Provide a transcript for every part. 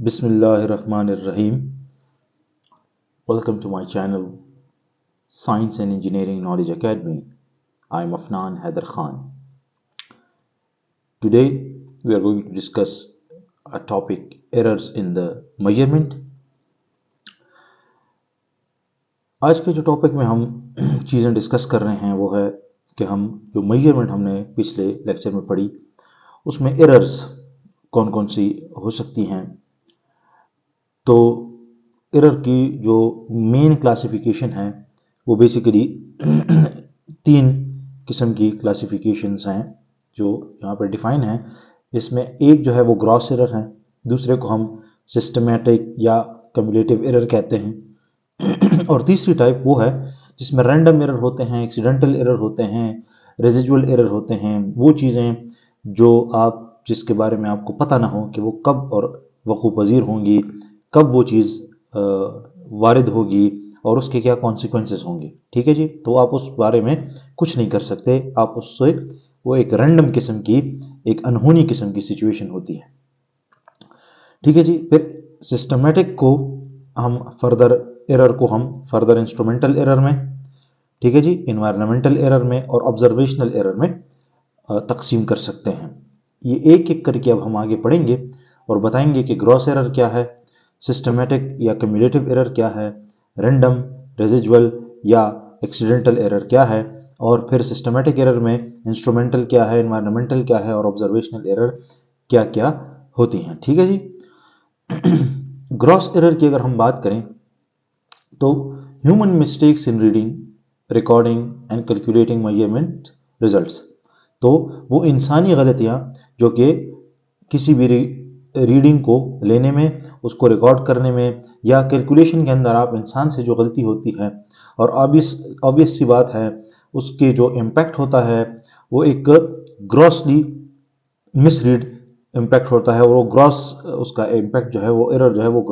Bismillahirrahmanirrahim. Welcome to my channel Science and Engineering Knowledge Academy. I am Afnan Haider Khan. Today we are going to discuss a topic, errors in the measurement. आज के जो topic में हम चीज़ें discuss कर रहे हैं वो है कि हम जो मेजरमेंट हमने पिछले लेक्चर में पढ़ी उसमें एरर्स कौन कौन सी हो सकती हैं। तो एरर की जो मेन क्लासिफिकेशन है वो बेसिकली तीन किस्म की क्लासिफिकेशंस हैं जो यहाँ पर डिफाइन है। इसमें एक जो है वो ग्रॉस एरर है, दूसरे को हम सिस्टमेटिक या कम्युलेटिव एरर कहते हैं और तीसरी टाइप वो है जिसमें रैंडम एरर होते हैं, एक्सीडेंटल एरर होते हैं, रेजिजुअल एरर होते हैं। वो चीज़ें जो जिसके बारे में आपको पता ना हो कि वो कब और वक़ू पज़ीर होंगी, कब वो चीज़ वारिद होगी और उसके क्या कॉन्सिक्वेंसेस होंगे। ठीक है जी, तो आप उस बारे में कुछ नहीं कर सकते, आप उससे वो एक रैंडम किस्म की, एक अनहोनी किस्म की सिचुएशन होती है। ठीक है जी, फिर सिस्टमेटिक को हम फर्दर इंस्ट्रूमेंटल एरर में, ठीक है जी, इन्वायरमेंटल एरर में और ऑब्जर्वेशनल एरर में तकसीम कर सकते हैं। ये एक एक करके अब हम आगे पढ़ेंगे और बताएंगे कि ग्रॉस एरर क्या है, सिस्टमेटिक या कम्युलेटिव एरर क्या है, रैंडम, रेजिजुअल या एक्सीडेंटल एरर क्या है, और फिर सिस्टमेटिक एरर में इंस्ट्रूमेंटल क्या है, एनवायरमेंटल क्या है और ऑब्जर्वेशनल एरर क्या क्या होती हैं। ठीक है जी। ग्रॉस एरर की अगर हम बात करें तो human mistakes in reading, recording and calculating measurement results. तो वो इंसानी गलतियाँ जो कि किसी भी रीडिंग को लेने में, उसको रिकॉर्ड करने में या कैलकुलेशन के अंदर आप इंसान से जो गलती होती है, और ऑब्वियस सी बात है उसके जो इम्पैक्ट होता है वो एक ग्रॉसली मिसरीड इम्पैक्ट होता है और वो ग्रॉस उसका इम्पैक्ट जो है वो एरर जो है वो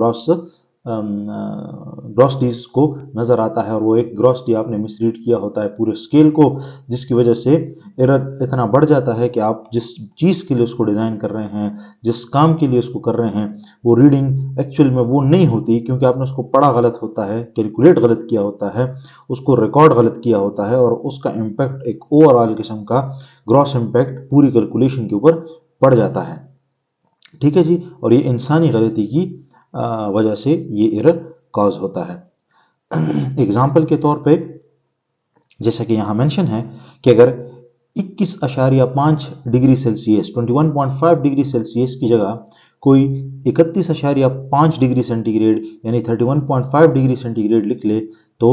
ग्रॉसली को नज़र आता है और वो एक ग्रॉसली आपने मिसरीड किया होता है पूरे स्केल को, जिसकी वजह से एरर इतना बढ़ जाता है कि आप जिस चीज़ के लिए उसको डिज़ाइन कर रहे हैं, जिस काम के लिए उसको कर रहे हैं, वो रीडिंग एक्चुअल में वो नहीं होती क्योंकि आपने उसको पढ़ा गलत होता है, कैलकुलेट गलत किया होता है, उसको रिकॉर्ड गलत किया होता है और उसका इम्पैक्ट एक ओवरऑल किस्म का ग्रॉस इम्पैक्ट पूरी कैलकुलेशन के ऊपर पड़ जाता है। ठीक है जी, और ये इंसानी गलती की वजह से ये एरर कॉज होता है। एग्जाम्पल के तौर पे जैसा कि यहाँ मेंशन है कि अगर 21.5 डिग्री सेल्सियस 21.5 डिग्री सेल्सियस की जगह कोई 31.5 डिग्री सेंटीग्रेड यानी 31.5 डिग्री सेंटीग्रेड लिख ले तो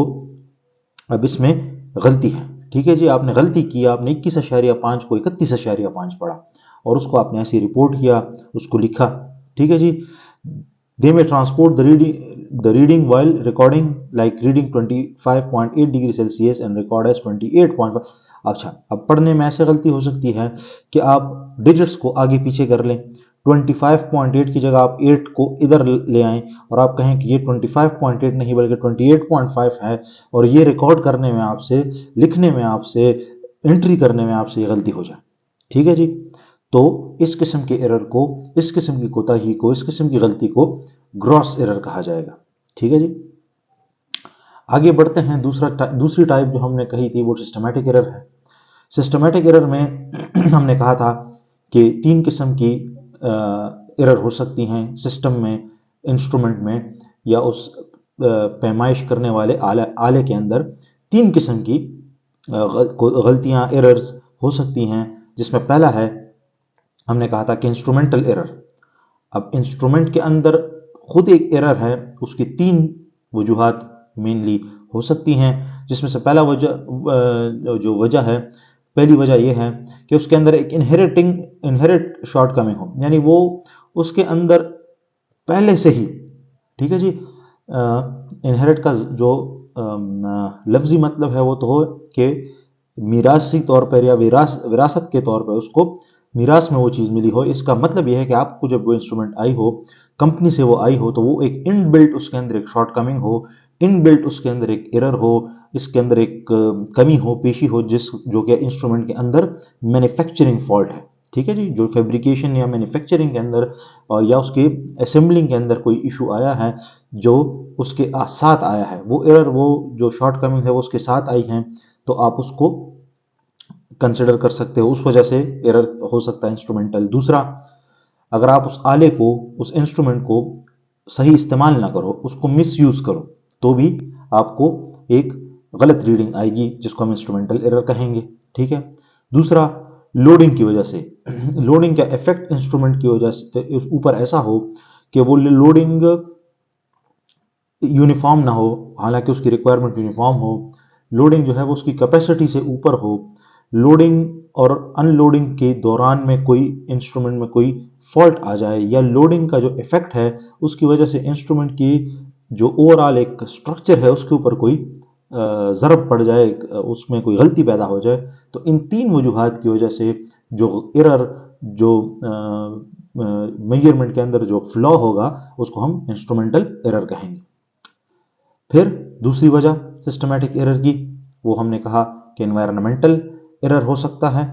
अब इसमें गलती है। ठीक है जी, आपने गलती की, आपने 21.5 को 31.5 पढ़ा और उसको आपने ऐसे रिपोर्ट किया, उसको लिखा। ठीक है जी, they may transport the reading while recording like reading 25.8 degree Celsius and record as 28.5। अच्छा, अब पढ़ने में ऐसे गलती हो सकती है कि आप डिजिट्स को आगे पीछे कर लें, 25.8 की जगह आप 8 को इधर ले आएं और आप कहें कि ये 25.8 नहीं बल्कि 28.5 है, और ये रिकॉर्ड करने में आपसे, लिखने में आपसे, एंट्री करने में आपसे ये गलती हो जाए। ठीक है जी, तो इस किस्म के एरर को, इस किस्म की कोताही को, इस किस्म की गलती को ग्रॉस एरर कहा जाएगा। ठीक है जी, आगे बढ़ते हैं। दूसरी टाइप जो हमने कही थी वो सिस्टमैटिक एरर है। सिस्टमैटिक एरर में हमने कहा था कि तीन किस्म की एरर हो सकती हैं सिस्टम में, इंस्ट्रूमेंट में या उस पैमाइश करने वाले आले के अंदर तीन किस्म की गलतियां, एरर्स हो सकती हैं, जिसमें पहला है, हमने कहा था कि इंस्ट्रूमेंटल एरर। अब इंस्ट्रूमेंट के अंदर खुद एक एरर है, उसकी तीन वजूहात मेनली हो सकती हैं, जिसमें से पहला पहली वजह यह है कि उसके अंदर एक इनहेरिट शॉर्टकमिंग हो, यानी वो उसके अंदर पहले से ही, ठीक है जी, इनहेरिट का जो लफ्जी मतलब है वो तो हो कि मीरासी तौर पर या विरासत के तौर पर उसको मीरास में वो चीज़ मिली हो। इसका मतलब यह है कि आपको जब वो इंस्ट्रूमेंट आई हो, कंपनी से वो आई हो, तो वो एक इनबिल्ट उसके अंदर एक शॉर्टकमिंग हो, इनबिल्ट उसके अंदर एक एरर हो, इसके अंदर एक कमी हो, पेशी हो, जो कि इंस्ट्रूमेंट के अंदर मैन्युफैक्चरिंग फॉल्ट है। ठीक है जी, जो फैब्रिकेशन या मैन्युफैक्चरिंग के अंदर या उसके असेंबलिंग के अंदर कोई इशू आया है जो उसके साथ आया है, वो एरर, वो जो शॉर्टकमिंग है वो उसके साथ आई हैं, तो आप उसको कंसिडर कर सकते हो, उस वजह से एरर हो सकता है इंस्ट्रूमेंटल। दूसरा, अगर आप उस आले को, उस इंस्ट्रूमेंट को सही इस्तेमाल ना करो, उसको मिस यूज करो, तो भी आपको एक गलत रीडिंग आएगी जिसको हम इंस्ट्रूमेंटल एरर कहेंगे। ठीक है। दूसरा, लोडिंग की वजह से, लोडिंग का इफेक्ट इंस्ट्रूमेंट की वजह से उस ऊपर ऐसा हो कि वो लोडिंग यूनिफॉर्म ना हो, हालांकि उसकी रिक्वायरमेंट यूनिफॉर्म हो, लोडिंग जो है वो उसकी कैपेसिटी से ऊपर हो, लोडिंग और अनलोडिंग के दौरान में कोई इंस्ट्रूमेंट में कोई फॉल्ट आ जाए, या लोडिंग का जो इफेक्ट है उसकी वजह से इंस्ट्रूमेंट की जो ओवरऑल एक स्ट्रक्चर है उसके ऊपर कोई ज़रब पड़ जाए, उसमें कोई गलती पैदा हो जाए, तो इन तीन वजूहात की वजह से जो एरर, जो मेजरमेंट के अंदर जो फ्लॉ होगा उसको हम इंस्ट्रूमेंटल एरर कहेंगे। फिर दूसरी वजह सिस्टमैटिक एरर की, वो हमने कहा कि एनवायरनमेंटल एरर हो सकता है।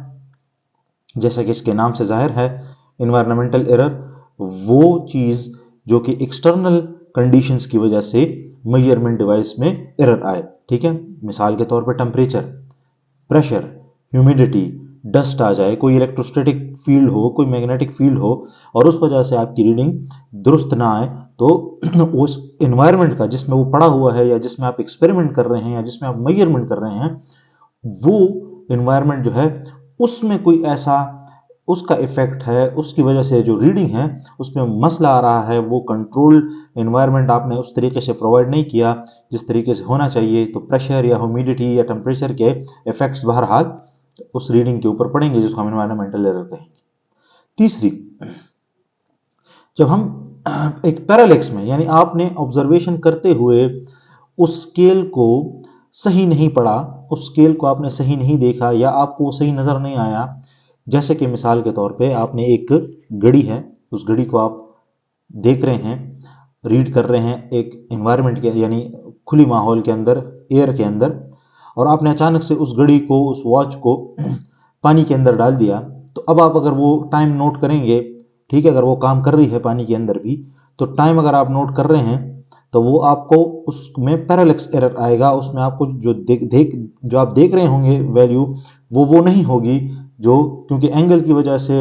जैसा कि इसके नाम से जाहिर है, एनवायरनमेंटल एरर वो चीज़ जो कि एक्सटर्नल कंडीशंस की वजह से मेजरमेंट डिवाइस में एरर आए। ठीक है। मिसाल के तौर पर टेम्परेचर, प्रेशर, ह्यूमिडिटी, डस्ट आ जाए, कोई इलेक्ट्रोस्टैटिक फील्ड हो, कोई मैग्नेटिक फील्ड हो, और उस वजह से आपकी रीडिंग दुरुस्त ना आए, तो उस एनवायरनमेंट का जिसमें वो पड़ा हुआ है, या जिसमें आप एक्सपेरिमेंट कर रहे हैं, या जिसमें आप मेजरमेंट कर रहे हैं, वो एनवायरनमेंट जो है उसमें कोई ऐसा उसका इफेक्ट है, उसकी वजह से जो रीडिंग है उसमें मसला आ रहा है, वो कंट्रोल एनवायरनमेंट आपने उस तरीके से प्रोवाइड नहीं किया जिस तरीके से होना चाहिए, तो प्रेशर या ह्यूमिडिटी या टेम्परेचर के इफेक्ट्स बहरहाल उस रीडिंग के ऊपर पड़ेंगे, जिसको हम एनवायरमेंटल एरर कहेंगे। तीसरी, जब हम एक पैरालेक्स में, यानी आपने ऑब्जर्वेशन करते हुए उस स्केल को सही नहीं पढ़ा, उस स्केल को आपने सही नहीं देखा, या आपको सही नज़र नहीं आया, जैसे कि मिसाल के तौर पे आपने एक घड़ी है, उस घड़ी को आप देख रहे हैं, रीड कर रहे हैं एक एनवायरनमेंट के, यानी खुली माहौल के अंदर, एयर के अंदर, और आपने अचानक से उस घड़ी को, उस वॉच को पानी के अंदर डाल दिया, तो अब आप अगर वो टाइम नोट करेंगे, ठीक है, अगर वो काम कर रही है पानी के अंदर भी, तो टाइम अगर आप नोट कर रहे हैं, तो वो आपको उसमें पैरालेक्स एरर आएगा, उसमें आपको जो आप देख रहे होंगे वैल्यू, वो नहीं होगी, जो क्योंकि एंगल की वजह से,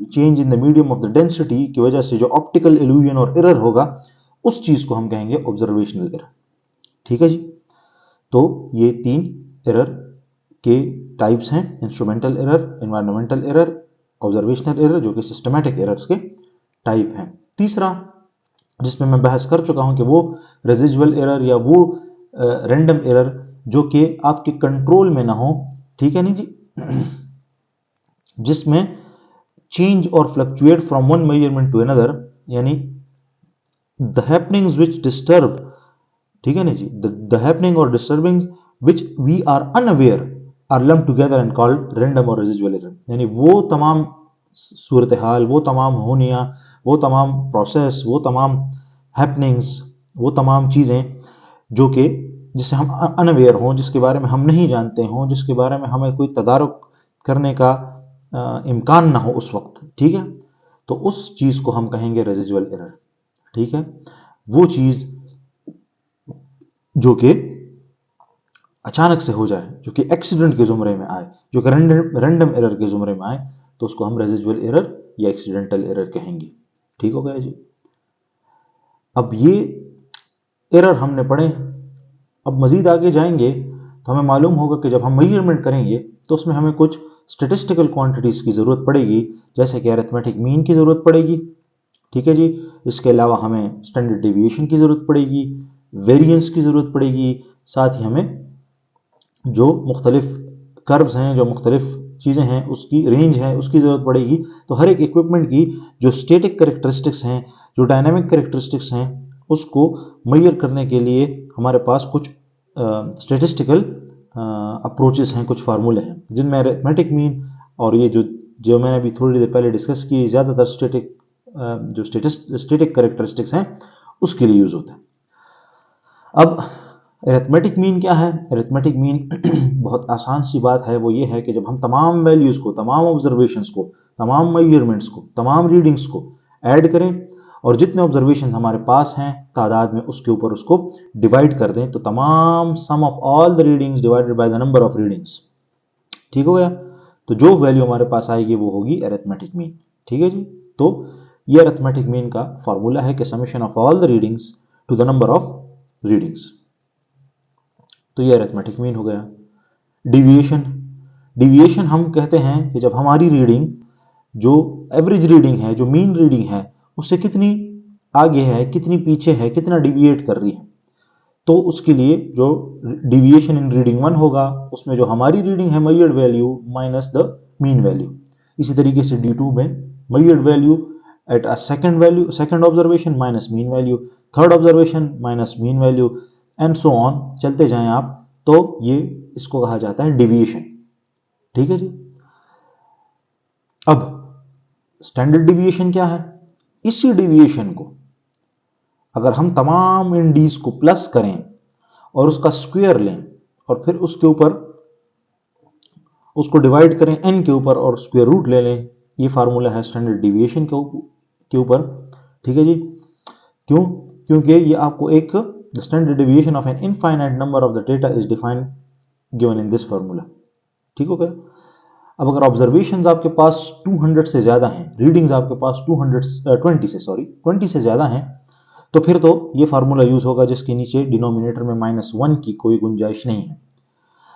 change in the medium of the density की वजह से जो ऑप्टिकल इल्यूजन और एरर होगा, उस चीज को हम कहेंगे ऑब्जर्वेशनल एरर। ठीक है जी। तो ये तीन एरर के टाइप्स हैं, instrumental error, environmental error, observational error, जो कि सिस्टमैटिक एरर्स के टाइप हैं। तीसरा, जिसमें मैं बहस कर चुका हूं कि वो रेजिजुअल एरर या वो रैंडम एरर जो कि आपके कंट्रोल में ना हो, ठीक है नहीं जी, जिसमें चेंज और fluctuate from one measurement to another, यानी द हैपनिंग्स विच डिस्टर्ब, ठीक है ना जी, द हैपनिंग और disturbing which we are unaware are lump together and called random और रेजिजुअल एरर। यानी वो तमाम सूरत हाल, वो तमाम होनियाँ, वो तमाम प्रोसेस, वो तमाम हैपनिंग्स, वो तमाम चीज़ें जो कि जिससे हम अनअवेयर हों, जिसके बारे में हम नहीं जानते हों, जिसके बारे में हमें कोई तदारुक करने का इम्कान ना हो उस वक्त, ठीक है, तो उस चीज़ को हम कहेंगे रेजिजुअल एरर। ठीक है। वो चीज़ जो कि अचानक से हो जाए, जो कि एक्सीडेंट के ज़ुमरे में आए, जो कि रैंडम एरर के ज़ुमरे में आए, तो उसको हम रेजिजुअल एरर या एक्सीडेंटल एरर कहेंगे। ठीक हो गया जी। अब ये एरर हमने पढ़े, अब मज़ीद आगे जाएंगे तो हमें मालूम होगा कि जब हम मेजरमेंट करेंगे तो उसमें हमें कुछ स्टेटिस्टिकल क्वांटिटीज़ की ज़रूरत पड़ेगी, जैसे कि अरिथमेटिक मीन की ज़रूरत पड़ेगी। ठीक है जी। इसके अलावा हमें स्टैंडर्ड डेविएशन की ज़रूरत पड़ेगी, वेरिएंस की ज़रूरत पड़ेगी, साथ ही हमें जो मुख्तलिफ कर्व्स हैं, जो मुख्तलिफ चीज़ें हैं, उसकी रेंज है, उसकी ज़रूरत पड़ेगी। तो हर एक इक्विपमेंट की जो स्टेटिक करेक्टरिस्टिक्स हैं, जो डायनामिक करेक्टरिस्टिक्स हैं, उसको मेजर करने के लिए हमारे पास कुछ स्टेटिस्टिकल अप्रोचेस हैं, कुछ फार्मूले हैं, जिनमें अरिथमेटिक मीन और ये जो मैंने अभी थोड़ी देर पहले डिस्कस की, ज़्यादातर स्टेटिक करेक्टरिस्टिक्स हैं उसके लिए यूज़ होता है। अब अरिथमेटिक मीन क्या है? अरिथमेटिक मीन बहुत आसान सी बात है, वो ये है कि जब हम तमाम वैल्यूज़ को, तमाम ऑब्जर्वेशंस को तमाम मेजरमेंट्स को, तमाम रीडिंग्स को ऐड करें और जितने ऑब्जर्वेशन हमारे पास हैं तादाद में उसके ऊपर उसको डिवाइड कर दें, तो तमाम sum of all the readings divided by the number of readings, ठीक हो गया। तो जो वैल्यू हमारे पास आएगी वो होगी अरिथमेटिक मीन, ठीक है जी। तो ये अरिथमेटिक मीन का फॉर्मूला है कि summation of all the readings to the number of readings, तो ये अरिथमेटिक मीन हो गया। डिविएशन, डिविएशन हम कहते हैं कि जब हमारी रीडिंग जो एवरेज रीडिंग है, जो मीन रीडिंग है, उससे कितनी आगे है, कितनी पीछे है, कितना डिविएट कर रही है, तो उसके लिए जो डिविएशन इन रीडिंग 1 होगा उसमें जो हमारी रीडिंग है measured value minus the mean value. इसी तरीके से D2 में measured value at a second value, second observation minus mean value, third observation minus mean value and so on, चलते जाएं आप, तो ये इसको कहा जाता है डिविएशन, ठीक है जी। अब स्टैंडर्ड डिविएशन क्या है? इसी डिविएशन को अगर हम तमाम इन डीज को प्लस करें और उसका स्क्वायर लें और फिर उसके ऊपर उसको डिवाइड करें n के ऊपर और स्क्वायर रूट ले लें, ये फार्मूला है स्टैंडर्ड डिविएशन के ऊपर, ठीक है जी। क्यों? क्योंकि ये आपको एक the standard deviation of an infinite number of the data is defined given in this formula, ठीक हो गया। अब अगर ऑब्जर्वेशंस आपके पास 200 से ज्यादा हैं, रीडिंग्स आपके पास 20 से ज्यादा हैं, तो फिर तो ये फार्मूला यूज होगा जिसके नीचे डिनोमिनेटर में -1 की कोई गुंजाइश नहीं है।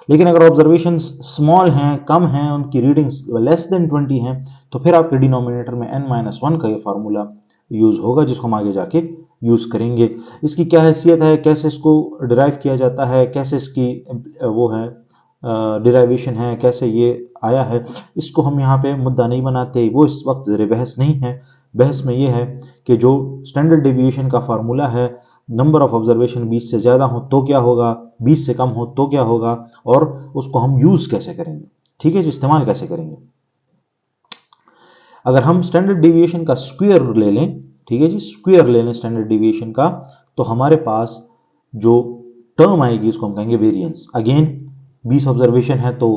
लेकिन अगर ऑब्जर्वेशंस स्मॉल हैं, कम हैं, उनकी रीडिंग्स लेस देन 20 हैं, तो फिर आपके डिनोमिनेटर में n-1 का ये फार्मूला यूज होगा जिसको हम आगे जाके यूज करेंगे। इसकी क्या हैसियत है, कैसे इसको डिराइव किया जाता है, कैसे इसकी वो है डिराइवेशन है, कैसे ये आया है, इसको हम यहाँ पे मुद्दा नहीं बनाते, वो इस वक्त ज़ेर बहस नहीं है। बहस में ये है कि जो स्टैंडर्ड डेविएशन का फार्मूला है, नंबर ऑफ ऑब्जर्वेशन 20 से ज़्यादा हो तो क्या होगा, 20 से कम हो तो क्या होगा, और उसको हम यूज़ कैसे करेंगे, ठीक है जी, इस्तेमाल कैसे करेंगे। अगर हम स्टैंडर्ड डेविएशन का स्क्वायर ले लें, ठीक है जी, स्क्वायर ले लें स्टैंडर्ड डेविएशन का, तो हमारे पास जो टर्म आएगी उसको हम कहेंगे वेरिएंस। अगेन 20 ऑब्जर्वेशन है तो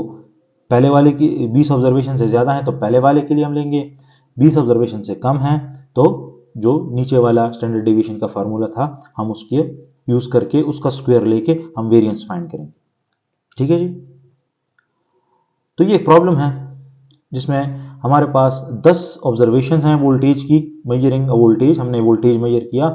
पहले वाले की, 20 ऑब्जर्वेशन से ज़्यादा है तो पहले वाले के लिए हम लेंगे, 20 ऑब्जर्वेशन से कम है तो जो नीचे वाला स्टैंडर्ड डेविएशन का फार्मूला था हम उसके यूज करके उसका स्क्वायर लेके हम वेरिएंस फाइंड करेंगे, ठीक है जी। तो ये एक प्रॉब्लम है जिसमें हमारे पास 10 ऑब्जर्वेशन हैं वोल्टेज की, मेजरिंग वोल्टेज, हमने वोल्टेज मेजर किया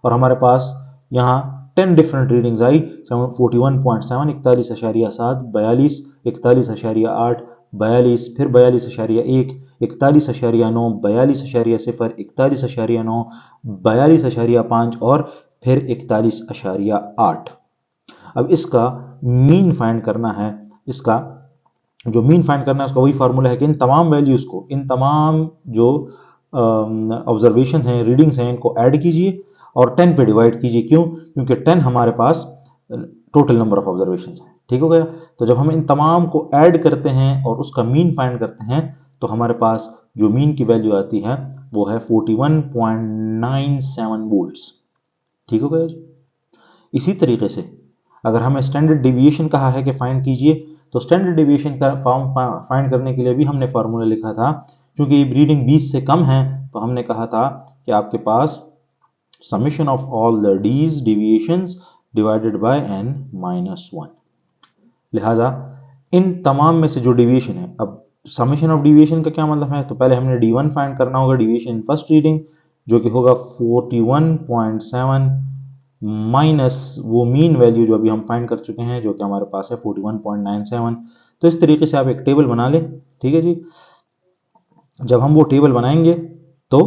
और हमारे पास यहाँ 10 डिफरेंट रीडिंग्स आई, 41.7, 41.7, 42, 41.8, 42, फिर 42.1, 41.9, 42.0, 41.9, 42.5 और फिर 41.8। अब इसका मीन फाइंड करना है, इसका जो मीन फाइंड करना है उसका वही फार्मूला है कि इन तमाम वैल्यूज को, इन तमाम जो ऑब्जर्वेशन हैं, रीडिंग्स हैं, इनको ऐड कीजिए और 10 पे डिवाइड कीजिए। क्यों? क्योंकि 10 हमारे पास टोटल नंबर ऑफ ऑब्जर्वेशन है, ठीक हो गया। तो जब हम इन तमाम को ऐड करते हैं और उसका मीन फाइंड करते हैं तो हमारे पास जो मीन की वैल्यू आती है वो है 41.97 वोल्ट्स, ठीक हो गया। इसी तरीके से अगर हमें स्टैंडर्ड डिविएशन कहा है कि फाइंड कीजिए, तो स्टैंडर्ड डिविएशन का फॉर्म फाइंड करने के लिए भी हमने फार्मूला लिखा था। क्योंकि रीडिंग 20 से कम है तो हमने कहा था कि आपके पास summation of all the d's deviations divided by n-1। लिहाजा इन तमाम में से जो डिविएशन है, अब समेशन ऑफ डिविएशन का क्या मतलब है, तो पहले हमने d1 फाइंड करना होगा, डिविएशन इन फर्स्ट रीडिंग, जो कि होगा 41.7 माइनस वो मीन वैल्यू जो अभी हम फाइंड कर चुके हैं जो कि हमारे पास है 41.97। तो इस तरीके से आप एक टेबल बना लें, ठीक है जी। जब हम वो टेबल बनाएंगे तो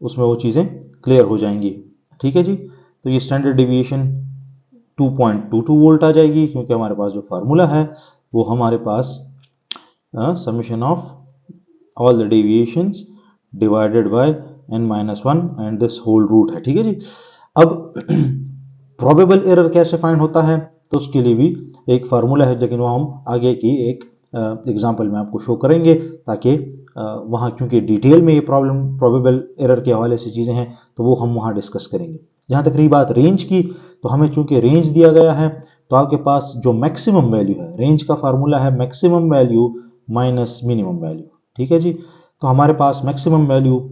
उसमें वो चीज़ें क्लियर हो जाएंगी, ठीक है जी। तो ये स्टैंडर्ड डिविएशन 2.22 वोल्ट आ जाएगी क्योंकि हमारे पास जो फार्मूला है वो हमारे पास summation of all the deviations divided by n-1 and this whole root है, ठीक है जी। अब प्रोबेबल एरर कैसे फाइंड होता है, तो उसके लिए भी एक फार्मूला है, लेकिन वो हम आगे की एक एग्जांपल में आपको शो करेंगे ताकि वहाँ, क्योंकि डिटेल में ये प्रॉब्लम प्रोबेबल एरर के हवाले से चीज़ें हैं तो वो हम वहाँ डिस्कस करेंगे। जहाँ तक रही बात रेंज की, तो हमें चूंकि रेंज दिया गया है तो आपके पास जो मैक्सिमम वैल्यू है, रेंज का फार्मूला है maximum value minus minimum value, ठीक है जी। तो हमारे पास मैक्सिमम वैल्यू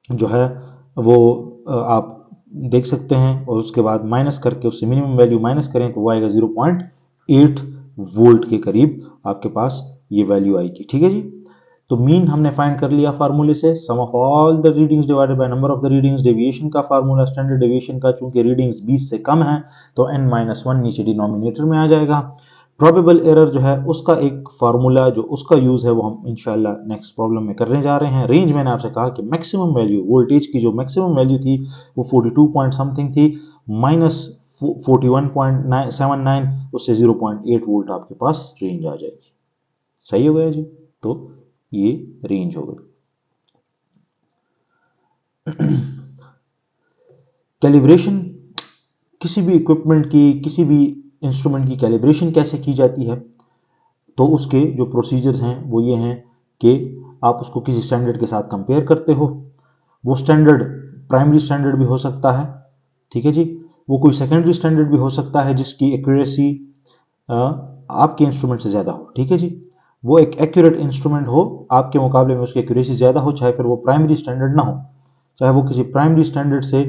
जो है वो आप देख सकते हैं, और उसके बाद माइनस करके उससे मिनिमम वैल्यू माइनस करें तो वो आएगा 0.8 वोल्ट के करीब आपके पास ये वैल्यू आएगी। ठीक है जी। तो मीन हमने फाइंड कर लिया फार्मूले से, sum of all the readings divided by number of the readings. Deviation का फार्मूला, स्टैंडर्ड डेविएशन का, चूंकि रीडिंग्स 20 से कम है तो n-1 नीचे डिनोमिनेटर में आ जाएगा। प्रोबेबल एरर जो है उसका एक फार्मूला जो उसका यूज है वो हम इंशाल्लाह नेक्स्ट प्रॉब्लम में करने जा रहे हैं। रेंज मैंने आपसे कहा कि मैक्सिमम वैल्यू वोल्टेज की जो मैक्सिमम वैल्यू थी वो 42 पॉइंट समथिंग थी, माइनस 41.79 उससे 0.8 वोल्ट आपके पास रेंज आ जाएगी। सही हो गया जी। तो ये रेंज हो गई। कैलिब्रेशन, किसी भी इक्विपमेंट की, किसी भी इंस्ट्रूमेंट की कैलिब्रेशन कैसे की जाती है, तो उसके जो प्रोसीजर्स हैं वो ये हैं कि आप उसको किसी स्टैंडर्ड के साथ कंपेयर करते हो। वो स्टैंडर्ड प्राइमरी स्टैंडर्ड भी हो सकता है, ठीक है जी, वो कोई सेकेंडरी स्टैंडर्ड भी हो सकता है जिसकी एक्यूरेसी आपके इंस्ट्रूमेंट से ज़्यादा हो। ठीक है जी, वो एक एक्यूरेट इंस्ट्रूमेंट हो आपके मुकाबले में, उसकी एक्यूरेसी ज़्यादा हो, चाहे फिर वो प्राइमरी स्टैंडर्ड ना हो, चाहे वो किसी प्राइमरी स्टैंडर्ड से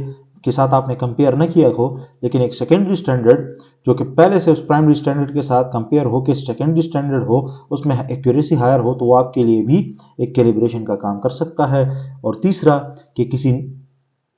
के साथ आपने कंपेयर न किया हो, लेकिन एक सेकेंडरी स्टैंडर्ड जो कि पहले से उस प्राइमरी स्टैंडर्ड के साथ कंपेयर हो के सेकेंडरी स्टैंडर्ड हो, उसमें एक्यूरेसी हायर हो, तो वो आपके लिए भी एक कैलिब्रेशन का काम कर सकता है। और तीसरा कि किसी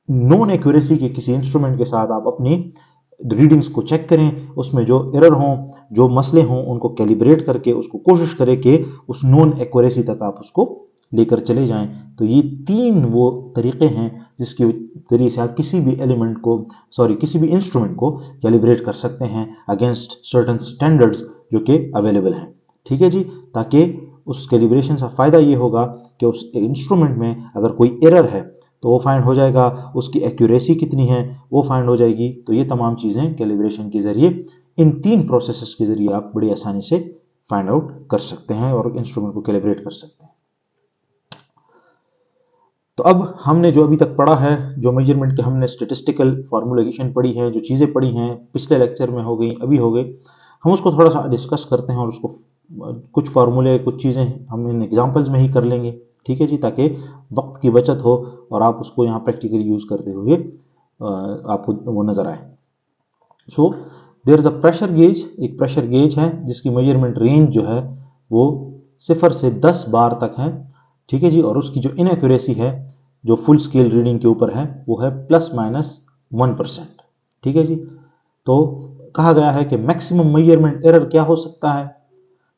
नॉन एक्यूरेसी के किसी इंस्ट्रूमेंट के साथ आप अपनी रीडिंग्स को चेक करें, उसमें जो एरर हों, जो मसले हों, उनको कैलिब्रेट करके उसको कोशिश करें कि उस नॉन एक्यूरेसी तक आप उसको लेकर चले जाएं। तो ये तीन वो तरीके हैं जिसके जरिए से आप किसी भी एलिमेंट को, किसी भी इंस्ट्रूमेंट को कैलिब्रेट कर सकते हैं अगेंस्ट सर्टेन स्टैंडर्ड्स जो कि अवेलेबल हैं। ठीक है जी, ताकि उस कैलिब्रेशन से फ़ायदा ये होगा कि उस इंस्ट्रूमेंट में अगर कोई एरर है तो वो फाइंड हो जाएगा, उसकी एक्यूरेसी कितनी है वो फाइंड हो जाएगी। तो ये तमाम चीज़ें कैलिब्रेशन के ज़रिए, इन तीन प्रोसेसेस के ज़रिए आप बड़ी आसानी से फाइंड आउट कर सकते हैं और इंस्ट्रूमेंट को कैलिब्रेट कर सकते हैं। तो अब हमने जो अभी तक पढ़ा है, जो मेजरमेंट के हमने स्टेटिस्टिकल फार्मूलेशन पढ़ी है, जो चीज़ें पढ़ी हैं पिछले लेक्चर में हो गई, अभी हो गए, हम उसको थोड़ा सा डिस्कस करते हैं और उसको कुछ फार्मूले, कुछ चीज़ें हम इन एग्जांपल्स में ही कर लेंगे। ठीक है जी, ताकि वक्त की बचत हो और आप उसको यहाँ प्रैक्टिकली यूज़ करते हुए आपको वो नज़र आए। So there is a pressure gauge, एक प्रेशर गेज है जिसकी मेजरमेंट रेंज जो है वो 0 से 10 बार तक है। ठीक है जी, और उसकी जो इनएक्यूरेसी है जो फुल स्केल रीडिंग के ऊपर है वो है ±1%। ठीक है जी, तो कहा गया है कि मैक्सिमम मेजरमेंट एरर क्या हो सकता है,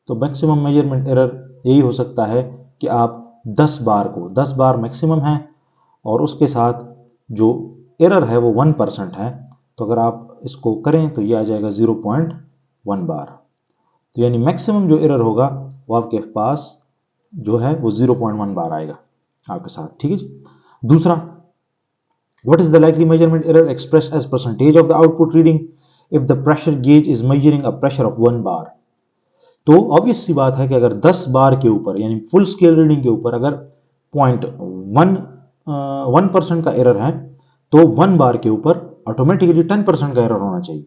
तो मैक्सिमम मेजरमेंट एरर यही हो सकता है कि आप 10 बार को, 10 बार मैक्सिमम है और उसके साथ जो एरर है वो 1% है, तो अगर आप इसको करें तो ये आ जाएगा 0.1 बार। तो यानी मैक्सिमम जो एरर होगा वो आपके पास जो है वो 0.1 बार आएगा आपके साथ। ठीक है जी। दूसरा, what is the likely measurement error expressed as percentage of the output reading if the pressure gauge is measuring a pressure of 1 bar। तो ऑब्वियस सी बात है कि अगर 10 बार के ऊपर यानी फुल स्केल रीडिंग के ऊपर अगर 0.1% का एरर है तो 1 बार के ऊपर ऑटोमेटिकली 10% का एरर होना चाहिए।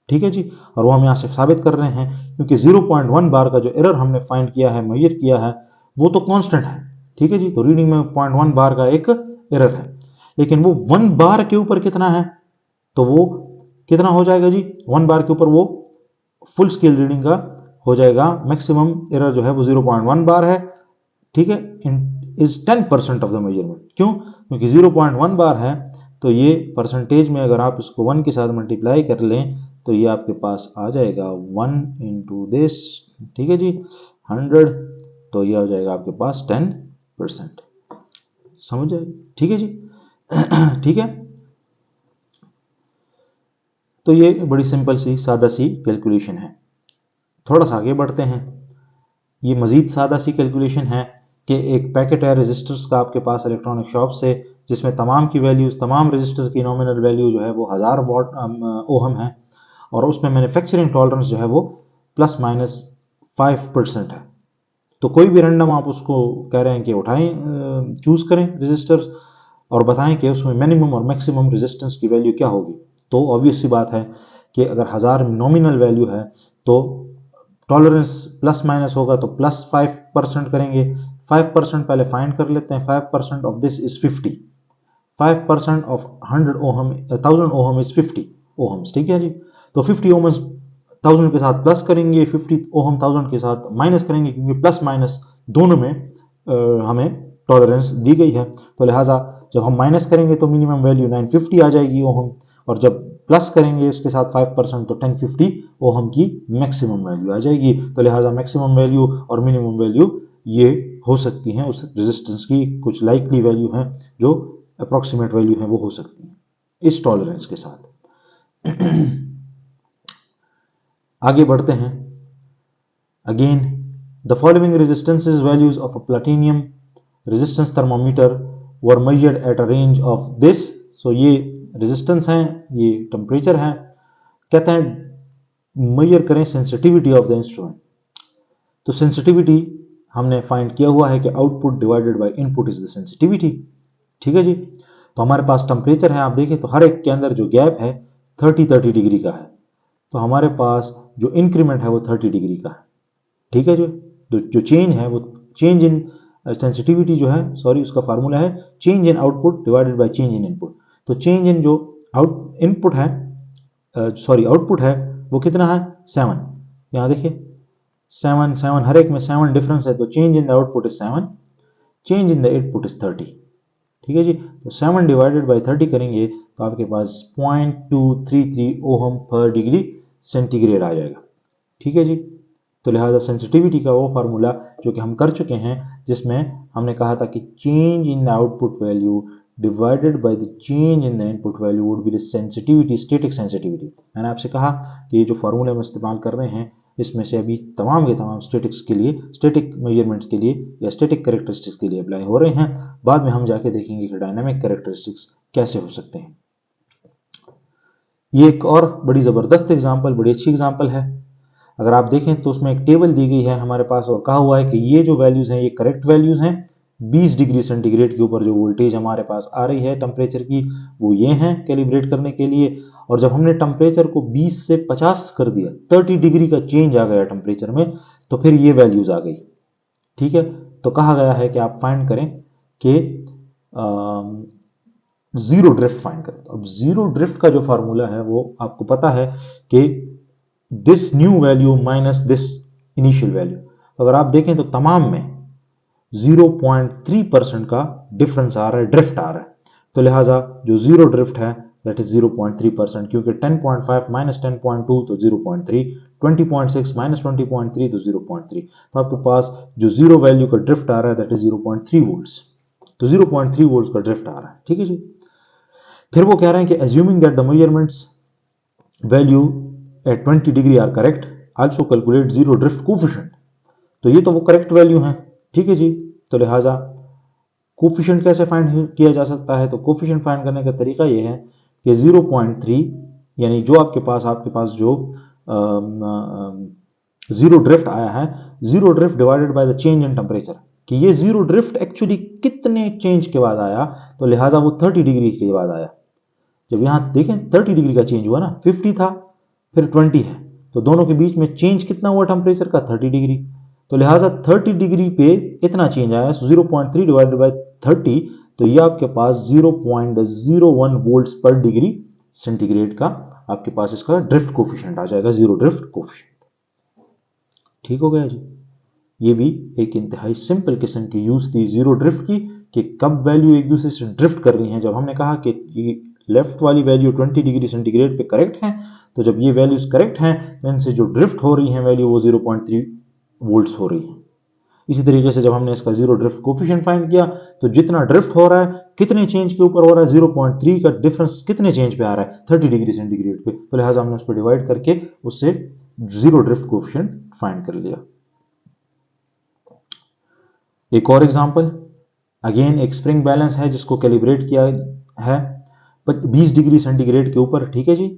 ठीक है जी, और वो हम यहाँ से साबित कर रहे हैं क्योंकि 0.1 बार का जो एरर हमने फाइंड किया है, मेजर किया है, वो तो कांस्टेंट है। ठीक है जी, तो रीडिंग में 0.1 बार का एक एरर है, लेकिन वो 1 बार के ऊपर कितना है, तो वो कितना हो जाएगा जी, 1 बार के ऊपर वो फुल स्केल रीडिंग का हो जाएगा, मैक्सिमम एरर जो है वो 0.1 बार है। ठीक है, इज 10% ऑफ द मेजरमेंट। क्यों? क्योंकि 0.1 बार है तो ये परसेंटेज में अगर आप इसको 1 के साथ मल्टीप्लाई कर लें तो ये आपके पास आ जाएगा 1 इंटू दिस, ठीक है जी, 100, तो ये हो जाएगा आपके पास 10%। समझ जाए? ठीक है जी। ठीक है, तो ये बड़ी सिंपल सी सादा सी कैलकुलेशन है। थोड़ा सा आगे बढ़ते हैं। ये मज़ीद सादा सी कैलकुलेशन है कि एक पैकेट है रजिस्टर्स का आपके पास इलेक्ट्रॉनिक शॉप से, जिसमें तमाम की वैल्यूज़, तमाम रजिस्टर की नॉमिनल वैल्यू जो है वो 1000 वॉट ओहम है, और उसमें मैन्युफैक्चरिंग टॉलरेंस जो है वो ±5% है। तो कोई भी रैंडम आप उसको कह रहे हैं कि उठाएं, चूज़ करें रजिस्टर्स और बताएं कि उसमें मिनिमम और मैक्सिमम रेजिस्टेंस की वैल्यू क्या होगी। तो ऑब्वियस सी बात है कि अगर 1000 नॉमिनल वैल्यू है तो टॉलरेंस प्लस माइनस होगा, तो +5% करेंगे, 5% पहले फाइंड कर लेते हैं। 5% of this is 50, 5% of 100 ohm 1000 ohm is 50 ohms, ठीक है जी। तो 50 ओहम्स 1000 के साथ प्लस करेंगे, 50 ओहम 1000 के साथ माइनस करेंगे, क्योंकि प्लस माइनस दोनों में हमें टॉलरेंस दी गई है। तो लिहाजा जब हम माइनस करेंगे तो मिनिमम वैल्यू 950 आ जाएगी ओहम, और जब प्लस करेंगे उसके साथ 5% तो 1050 ओहम की मैक्सिमम वैल्यू आ जाएगी। तो लिहाजा मैक्सिमम वैल्यू और मिनिमम वैल्यू ये हो सकती हैं उस रेजिस्टेंस की, कुछ लाइकली वैल्यू हैं जो अप्रॉक्सीमेट वैल्यू है वो हो सकती है इस टॉलरेंस के साथ। आगे बढ़ते हैं। Again the following resistances values of a platinum resistance thermometer were measured at a range of this. So ये रेजिस्टेंस हैं, ये टेम्परेचर है। कहते हैं मेजर करें सेंसिटिविटी ऑफ द इंस्ट्रूमेंट। तो सेंसिटिविटी हमने फाइंड किया हुआ है कि output divided by input is the sensitivity, ठीक है जी। तो हमारे पास टेम्परेचर है, आप देखें तो हर एक के अंदर जो गैप है 30 डिग्री का है। तो हमारे पास जो इंक्रीमेंट है वो 30 डिग्री का है, ठीक है जी। जो चेंज है वो चेंज इन सेंसिटिविटी जो है, सॉरी उसका फार्मूला है change in output divided by change in input. तो चेंज इन जो इनपुट है सॉरी आउटपुट है वो कितना है 7। यहाँ देखिए 7 हर एक में 7 डिफरेंस है। तो change in the output is 7, change in the input is 30, ठीक है जी। तो 7 डिवाइडेड बाय 30 करेंगे तो आपके पास 0.233 ओहम पर डिग्री सेंटीग्रेड आ जाएगा, ठीक है जी। तो लिहाजा सेंसिटिविटी का वो फार्मूला जो कि हम कर चुके हैं, जिसमें हमने कहा था कि change in the output value divided by the change in the input value would be the sensitivity, static sensitivity. मैंने आपसे कहा कि ये जो फार्मूले हम इस्तेमाल कर रहे हैं इसमें से अभी तमाम के तमाम स्टैटिक्स के लिए, स्टैटिक मेजरमेंट्स के लिए या स्टैटिक कैरेक्टरिस्टिक्स के लिए अप्लाई हो रहे हैं। बाद में हम जाके देखेंगे कि डायनामिक कैरेक्टरिस्टिक्स कैसे हो सकते हैं। ये एक और बड़ी ज़बरदस्त एग्जाम्पल, बड़ी अच्छी एग्जाम्पल है। अगर आप देखें तो उसमें एक टेबल दी गई है हमारे पास और कहा हुआ है कि ये जो वैल्यूज़ हैं ये करेक्ट वैल्यूज़ हैं। 20 डिग्री सेंटीग्रेड के ऊपर जो वोल्टेज हमारे पास आ रही है टेम्परेचर की वो ये हैं कैलिब्रेट करने के लिए। और जब हमने टेम्परेचर को 20 से 50 कर दिया, 30 डिग्री का चेंज आ गया टेम्परेचर में, तो फिर ये वैल्यूज़ आ गई, ठीक है। तो कहा गया है कि आप फाइंड करें कि जीरो ड्रिफ्ट फाइंड करें। अब जीरो ड्रिफ्ट का जो फार्मूला है वो आपको पता है कि this new value minus this initial value. तो अगर आप देखें तो तमाम में 0.3% का डिफरेंस आ रहा है, ड्रिफ्ट आ रहा है। तो लिहाजा जो जीरो ड्रिफ्ट है दैट इज 0.3%, क्योंकि 10.5 माइनस 10.2 तो 0.3, 20.6 माइनस 20.3 तो 0.3। तो आपके पास जो जीरो वैल्यू का ड्रिफ्ट आ रहा है दैट इज 0.3 वोल्ट्स। तो 0.3 वोल्ट्स का ड्रिफ्ट आ रहा है, ठीक है जी। फिर वो कह रहे हैं कि assuming that the measurements value at 20 degree are correct, also calculate zero drift coefficient. तो ये तो वो करेक्ट वैल्यू है, ठीक है जी। तो लिहाजा कोफिशिएंट कैसे फाइंड किया जा सकता है? तो कोफिशिएंट फाइंड करने का तरीका ये है कि 0.3 यानी जो आपके पास जो जीरो ड्रिफ्ट आया है, zero drift divided by the change in temperature, कि ये जीरो ड्रिफ्ट एक्चुअली कितने चेंज के बाद आया, तो लिहाजा वो 30 डिग्री के बाद आया। जब यहाँ देखें 30 डिग्री का चेंज हुआ ना, 50 था फिर 20 है, तो दोनों के बीच में चेंज कितना हुआ टेम्परेचर का? 30 डिग्री। तो लिहाजा 30 डिग्री पे इतना चेंज आया, 0.3 डिवाइडेड बाय 30, तो ये आपके पास 0.01 वोल्ट्स पर डिग्री सेंटीग्रेड का आपके पास इसका ड्रिफ्ट कोफिशिएंट आ जाएगा, जीरो ड्रिफ्ट कोफिशिएंट। ठीक हो गया जी। ये भी एक इंतहाई सिंपल किस्म की यूज थी जीरो ड्रिफ्ट की, कि कब वैल्यू एक दूसरे से ड्रिफ्ट कर रही हैं। जब हमने कहा कि लेफ्ट वाली वैल्यू 20 डिग्री सेंटीग्रेड पे करेक्ट है, तो जब ये वैल्यूज करेक्ट हैं तो इनसे जो ड्रिफ्ट हो रही हैं वैल्यू वो 0.3 वोल्ट्स हो रही है। इसी तरीके से जब हमने इसका जीरो ड्रिफ्ट कोफिशिएंट फाइंड किया, तो जितना ड्रिफ्ट हो रहा है कितने चेंज के ऊपर हो रहा है, 0.3 का डिफरेंस कितने चेंज पे आ रहा है, 30 डिग्री सेंटीग्रेड पे, तो लिहाजा हमने उस पर डिवाइड करके उससे जीरो ड्रिफ्ट कोफिशिएंट फाइंड कर लिया। एक और एग्जांपल, अगेन एक स्प्रिंग बैलेंस है जिसको कैलिब्रेट किया है 20 डिग्री सेंटीग्रेड के ऊपर, ठीक है जी।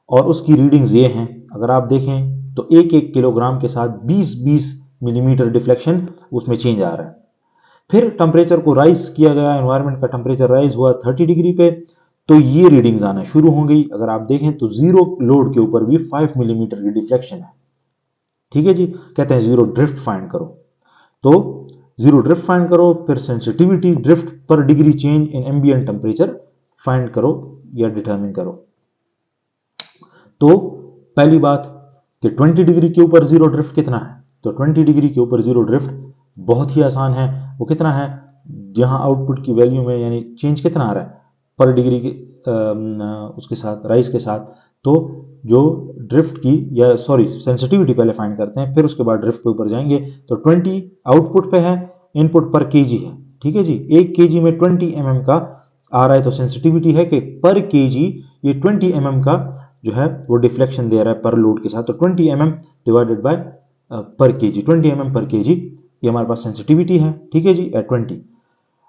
और उसकी रीडिंग्स ये हैं, अगर आप देखें तो 1-1 किलोग्राम के साथ 20-20 मिलीमीटर डिफ्लेक्शन उसमें चेंज आ रहा है। फिर टेम्परेचर को राइज किया गया, एनवायरनमेंट का टेम्परेचर राइज हुआ 30 डिग्री पे, तो ये रीडिंग्स आना शुरू हो गई। अगर आप देखें तो जीरो लोड के ऊपर भी 5 मिलीमीटर की डिफ्लेक्शन है, ठीक है जी। कहते हैं जीरो ड्रिफ्ट फाइंड करो। तो जीरो ड्रिफ्ट फाइंड करो, फिर सेंसिटिविटी ड्रिफ्ट पर degree change in ambient temperature find करो या डिटरमिन करो। तो पहली बात कि 20 डिग्री के ऊपर जीरो ड्रिफ्ट कितना है, तो 20 डिग्री के ऊपर जीरो ड्रिफ्ट बहुत ही आसान है। वो कितना है, जहां आउटपुट की वैल्यू में यानी चेंज कितना आ रहा है पर डिग्री के उसके साथ राइज के साथ, तो जो ड्रिफ्ट की या सॉरी सेंसिटिविटी पहले फाइंड करते हैं, फिर उसके बाद ड्रिफ्ट के ऊपर जाएंगे। तो 20 आउटपुट पे है, इनपुट पर केजी है, ठीक है जी। 1 केजी में 20 mm का आ रहा है, तो सेंसिटिविटी है कि पर केजी ये 20 mm का जो है वो डिफ्लेक्शन दे रहा है पर लोड के साथ। तो 20 mm डिवाइडेड बाय पर केजी, 20 mm पर केजी ये हमारे पास सेंसिटिविटी है, ठीक है जी, एट 20।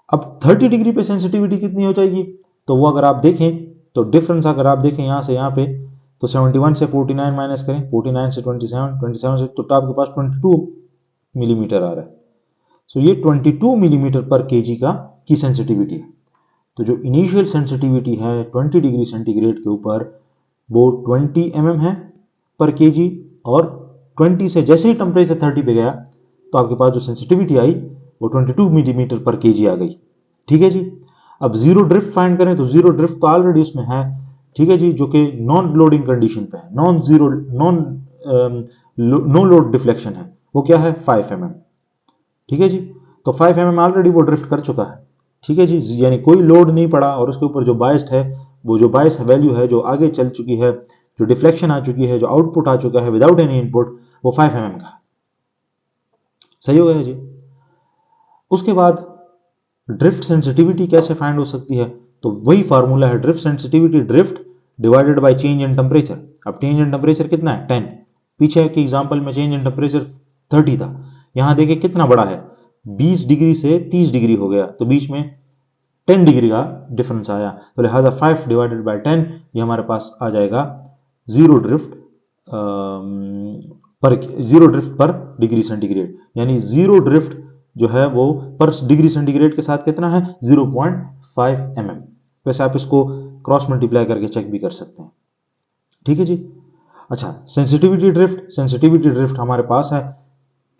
अब 30 डिग्री पे सेंसिटिविटी कितनी हो जाएगी, तो वो अगर आप देखें तो डिफरेंस अगर आप देखें यहाँ से यहाँ पे, तो 71 से 49 माइनस करें, 49 से 27, 27 से तो आपके पास 22 मिलीमीटर आ रहा है। सो ये 22 मिलीमीटर पर केजी की सेंसिटिविटी है। तो जो इनिशियल सेंसिटिविटी है 20 डिग्री सेंटीग्रेड के ऊपर वो 20 mm है पर केजी, और 20 से जैसे ही टेम्परेचर 30 पे गया तो आपके पास जो सेंसिटिविटी आई वो 22 मिलीमीटर पर केजी आ गई, ठीक है जी। अब जीरो ड्रिफ्ट फाइंड करें तो जीरो ड्रिफ्ट तो ऑलरेडी उसमें है, ठीक है जी, जो कि नॉन लोडिंग कंडीशन पे है, नो लोड डिफ्लेक्शन है। वो क्या है 5 mm, ठीक है जी। तो 5 mm ऑलरेडी वो ड्रिफ्ट कर चुका है, ठीक है जी, यानी कोई लोड नहीं पड़ा, और उसके ऊपर जो बायस्ड है वो जो बायस वैल्यू है जो आगे चल चुकी है, जो डिफ्लेक्शन आ चुकी है, जो आउटपुट आ चुका है विदाउट एनी इनपुट, वो 5 mm का। सही हो गया जी। उसके बाद ड्रिफ्ट सेंसिटिविटी कैसे फाइंड हो सकती है, तो वही फार्मूला है drift sensitivity drift divided by change in temperature. अब चेंज इन टेम्परेचर कितना है 10, पीछे के एग्जांपल में चेंज इन टेम्परेचर 30 था, यहां देखिए कितना बड़ा है 20 डिग्री से 30 डिग्री हो गया, तो बीच में 10 डिग्री का डिफरेंस आया, तो लिहाजा 5 डिवाइडेड बाय 10 ये हमारे पास आ जाएगा जीरो ड्रिफ्ट पर डिग्री सेंटीग्रेड, यानी जीरो ड्रिफ्ट जो है वो पर डिग्री सेंटीग्रेड के साथ कितना है 0.5 mm। वैसे आप इसको क्रॉस मल्टीप्लाई करके चेक भी कर सकते हैं, ठीक है जी। अच्छा, सेंसिटिविटी ड्रिफ्ट हमारे पास है,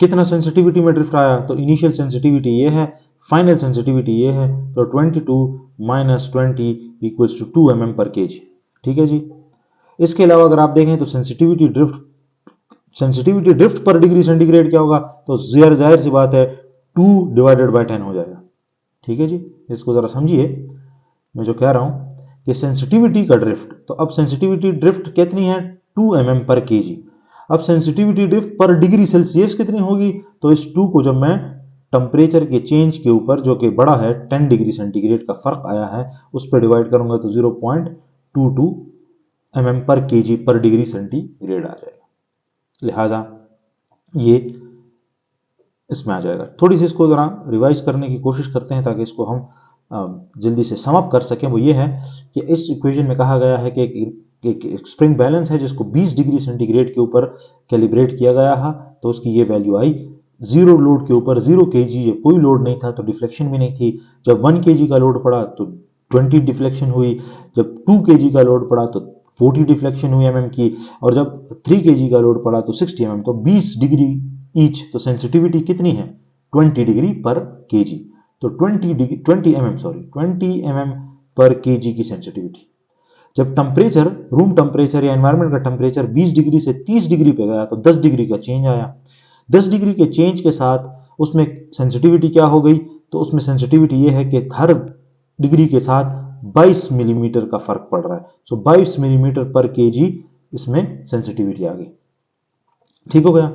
कितना सेंसिटिविटी में ड्रिफ्ट आया, तो इनिशियल सेंसिटिविटी ये है, फाइनल सेंसिटिविटी ये है, तो 22 माइनस 20 इक्वल्स टू 2 mm पर केजी, ठीक है जी। इसके अलावा अगर आप देखें तो सेंसिटिविटी ड्रिफ्ट पर डिग्री सेंटीग्रेड क्या होगा, तो जाहिर सी बात है 2 डिवाइडेड बाय 10 हो जाएगा, ठीक है जी। इसको जरा समझिए मैं जो कह रहा हूं कि सेंसिटिविटी का ड्रिफ्ट, तो अब सेंसिटिविटी ड्रिफ्ट कितनी है 2 mm पर केजी। अब सेंसिटिविटी ड्रिफ्ट पर डिग्री सेल्सियस कितनी होगी, तो इस 2 को जब मैं टेम्परेचर के चेंज के ऊपर जो कि बड़ा है 10 डिग्री सेंटीग्रेड का फर्क आया है उस पर डिवाइड करूंगा तो 0.22 mm पर केजी पर डिग्री सेंटीग्रेड आ जाएगा, लिहाजा ये इसमें आ जाएगा। थोड़ी सी इसको जरा रिवाइज करने की कोशिश करते हैं ताकि इसको हम जल्दी से सम अप कर सकें। वो ये है कि इस इक्वेशन में कहा गया है कि एक स्प्रिंग बैलेंस है जिसको 20 डिग्री सेंटीग्रेड के ऊपर कैलिब्रेट किया गया है, तो उसकी ये वैल्यू आई जीरो लोड के ऊपर, 0 kg कोई लोड नहीं था तो डिफ्लेक्शन भी नहीं थी। जब 1 kg का लोड पड़ा तो 20 डिफ्लेक्शन हुई, जब 2 kg का लोड पड़ा तो 40 डिफ्लेक्शन हुई mm की, और जब 3 kg का लोड पड़ा तो 60 mm, तो 20 डिग्री ईच। तो सेंसिटिविटी कितनी है 20 डिग्री पर केजी, तो 20 mm पर केजी की सेंसिटिविटी। जब टेम्परेचर रूम टेम्परेचर या एनवायरनमेंट का टेम्परेचर 20 डिग्री से 30 डिग्री पे गया तो 10 डिग्री का चेंज आया। 10 डिग्री के चेंज के साथ उसमें सेंसिटिविटी क्या हो गई, तो उसमें सेंसिटिविटी ये है कि हर डिग्री के साथ 22 मिलीमीटर का फर्क पड़ रहा है। सो 22 मिलीमीटर पर केजी इसमें सेंसिटिविटी आ गई, ठीक हो गया।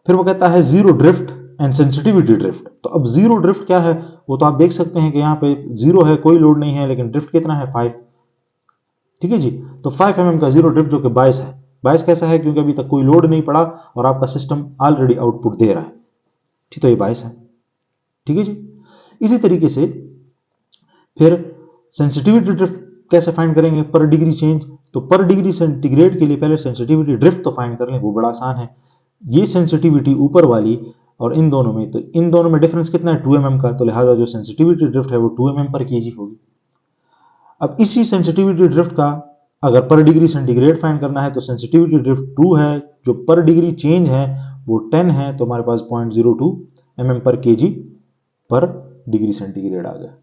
फिर वो कहता है zero drift and sensitivity drift. तो अब जीरो ड्रिफ्ट क्या है, वो तो आप देख सकते हैं कि यहाँ पे जीरो है, कोई लोड नहीं है, लेकिन ड्रिफ्ट कितना है 5, ठीक है जी। तो 5 mm का जीरो ड्रिफ्ट जो कि 22 है। 22 कैसा है, क्योंकि अभी तक कोई लोड नहीं पड़ा और आपका सिस्टम ऑलरेडी आउटपुट दे रहा है, ठीक, तो ये 22 है, ठीक है जी। इसी तरीके से फिर सेंसिटिविटी ड्रिफ्ट कैसे फाइंड करेंगे पर डिग्री चेंज, तो पर डिग्री सेंटीग्रेड के लिए पहले सेंसिटिविटी ड्रिफ्ट तो फाइंड कर लें, वो बड़ा आसान है। ये सेंसिटिविटी ऊपर वाली और इन दोनों में, तो इन दोनों में डिफरेंस कितना है 2 mm का, तो लिहाजा जो सेंसिटिविटी ड्रिफ्ट है वो 2 mm पर केजी होगी। अब इसी सेंसिटिविटी ड्रिफ्ट का अगर पर डिग्री सेंटीग्रेड फाइंड करना है तो सेंसिटिविटी ड्रिफ्ट 2 है, जो पर डिग्री चेंज है वो 10 है, तो हमारे पास 0.02 mm पर केजी पर डिग्री सेंटीग्रेड आ गया।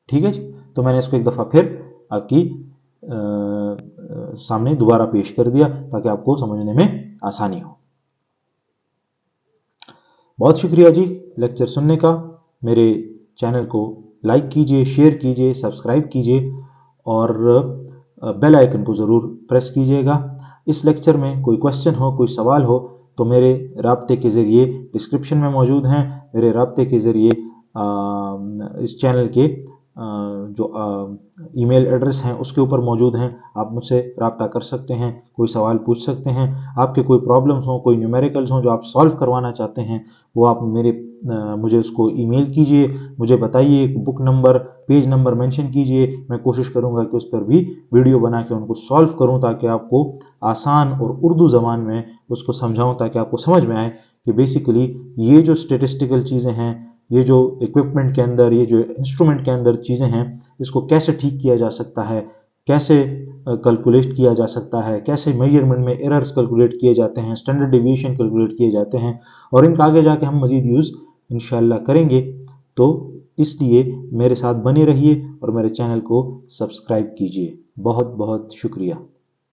ठीक है जी। तो मैंने इसको एक दफ़ा फिर आपकी सामने दोबारा पेश कर दिया ताकि आपको समझने में आसानी हो। बहुत शुक्रिया जी लेक्चर सुनने का। मेरे चैनल को लाइक कीजिए, शेयर कीजिए, सब्सक्राइब कीजिए और बेल आइकन को ज़रूर प्रेस कीजिएगा। इस लेक्चर में कोई क्वेश्चन हो, कोई सवाल हो तो मेरे राब्ते के ज़रिए डिस्क्रिप्शन में मौजूद हैं। मेरे राब्ते के ज़रिए इस चैनल के जो ईमेल एड्रेस हैं उसके ऊपर मौजूद हैं। आप मुझसे रब्ता कर सकते हैं, कोई सवाल पूछ सकते हैं। आपके कोई प्रॉब्लम्स हों, कोई न्यूमेरिकल्स हों जो आप सॉल्व करवाना चाहते हैं, वो आप मुझे उसको ईमेल कीजिए, मुझे बताइए, book number, page number mention कीजिए। मैं कोशिश करूंगा कि उस पर भी वीडियो बना के उनको सॉल्व करूं ताकि आपको आसान और उर्दू ज़बान में उसको समझाऊं, ताकि आपको समझ में आए कि बेसिकली ये जो स्टेटिस्टिकल चीज़ें हैं, ये जो इक्विपमेंट के अंदर, ये जो इंस्ट्रूमेंट के अंदर चीज़ें हैं, इसको कैसे ठीक किया जा सकता है, कैसे कैलकुलेट किया जा सकता है, कैसे मेजरमेंट में एरर्स कैलकुलेट किए जाते हैं, स्टैंडर्ड डिविएशन कैलकुलेट किए जाते हैं, और इनका आगे जाके हम मज़ीद यूज़ इंशाल्लाह करेंगे। तो इसलिए मेरे साथ बने रहिए और मेरे चैनल को सब्सक्राइब कीजिए। बहुत बहुत शुक्रिया।